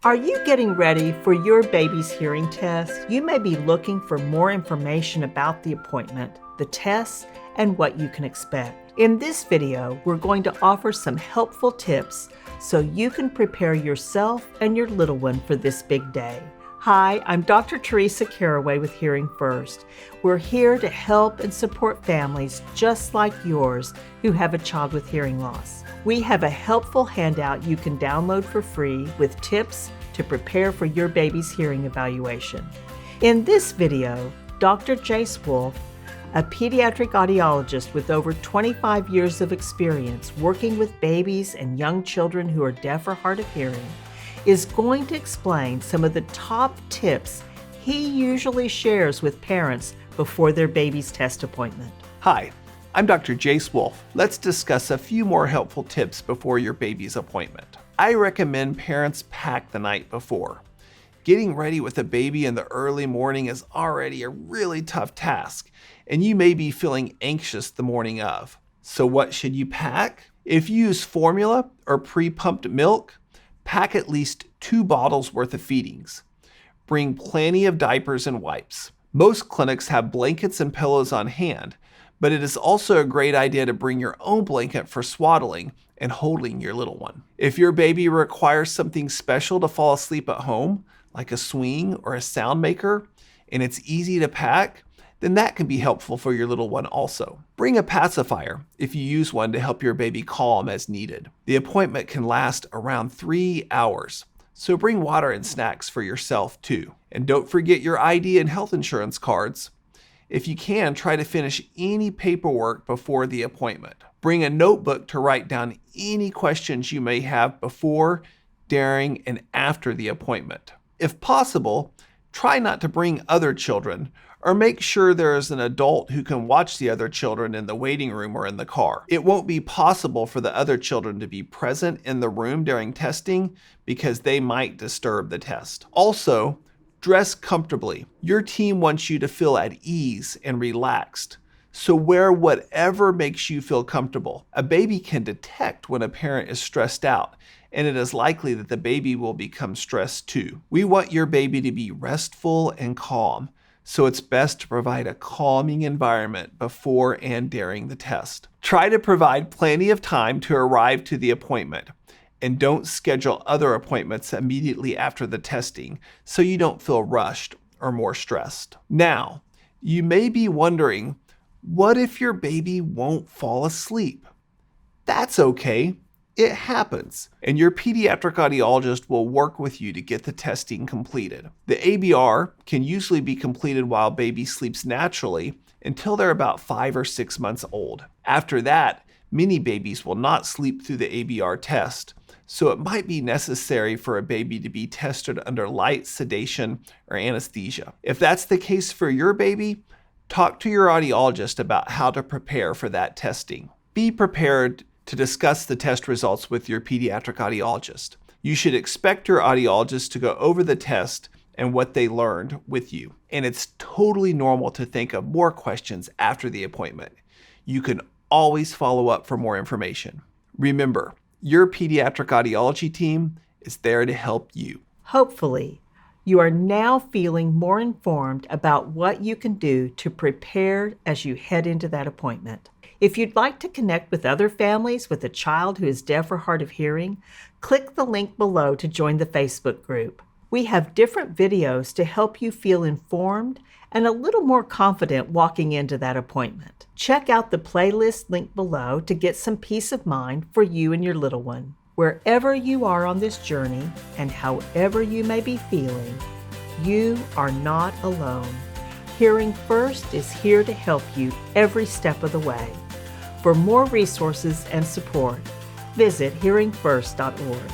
Are you getting ready for your baby's hearing test? You may be looking for more information about the appointment, the tests, and what you can expect. In this video, we're going to offer some helpful tips so you can prepare yourself and your little one for this big day. Hi, I'm Dr. Teresa Caraway with Hearing First. We're here to help and support families just like yours who have a child with hearing loss. We have a helpful handout you can download for free with tips to prepare for your baby's hearing evaluation. In this video, Dr. Jace Wolf, a pediatric audiologist with over 25 years of experience working with babies and young children who are deaf or hard of hearing, is going to explain some of the top tips he usually shares with parents before their baby's test appointment. Hi, I'm Dr. Jace Wolf. Let's discuss a few more helpful tips before your baby's appointment. I recommend parents pack the night before. Getting ready with a baby in the early morning is already a really tough task, and you may be feeling anxious the morning of. So what should you pack? If you use formula or pre-pumped milk, pack at least 2 bottles worth of feedings. Bring plenty of diapers and wipes. Most clinics have blankets and pillows on hand, but it is also a great idea to bring your own blanket for swaddling and holding your little one. If your baby requires something special to fall asleep at home, like a swing or a sound maker, and it's easy to pack, then that can be helpful for your little one also. Bring a pacifier if you use one to help your baby calm as needed. The appointment can last around 3 hours, so bring water and snacks for yourself too. And don't forget your ID and health insurance cards. If you can, try to finish any paperwork before the appointment. Bring a notebook to write down any questions you may have before, during, and after the appointment. If possible, try not to bring other children, or make sure there is an adult who can watch the other children in the waiting room or in the car. It won't be possible for the other children to be present in the room during testing because they might disturb the test. Also, dress comfortably. Your team wants you to feel at ease and relaxed, so wear whatever makes you feel comfortable. A baby can detect when a parent is stressed out, and it is likely that the baby will become stressed too. We want your baby to be restful and calm, so it's best to provide a calming environment before and during the test. Try to provide plenty of time to arrive to the appointment, and don't schedule other appointments immediately after the testing so you don't feel rushed or more stressed. Now, you may be wondering, what if your baby won't fall asleep? That's okay. It happens, and your pediatric audiologist will work with you to get the testing completed. The ABR can usually be completed while baby sleeps naturally until they're about 5 or 6 months old. After that, many babies will not sleep through the ABR test, so it might be necessary for a baby to be tested under light sedation or anesthesia. If that's the case for your baby, talk to your audiologist about how to prepare for that testing. Be prepared to discuss the test results with your pediatric audiologist. You should expect your audiologist to go over the test and what they learned with you. And it's totally normal to think of more questions after the appointment. You can always follow up for more information. Remember, your pediatric audiology team is there to help you. Hopefully, you are now feeling more informed about what you can do to prepare as you head into that appointment. If you'd like to connect with other families with a child who is deaf or hard of hearing, click the link below to join the Facebook group. We have different videos to help you feel informed and a little more confident walking into that appointment. Check out the playlist link below to get some peace of mind for you and your little one. Wherever you are on this journey and however you may be feeling, you are not alone. Hearing First is here to help you every step of the way. For more resources and support, visit hearingfirst.org.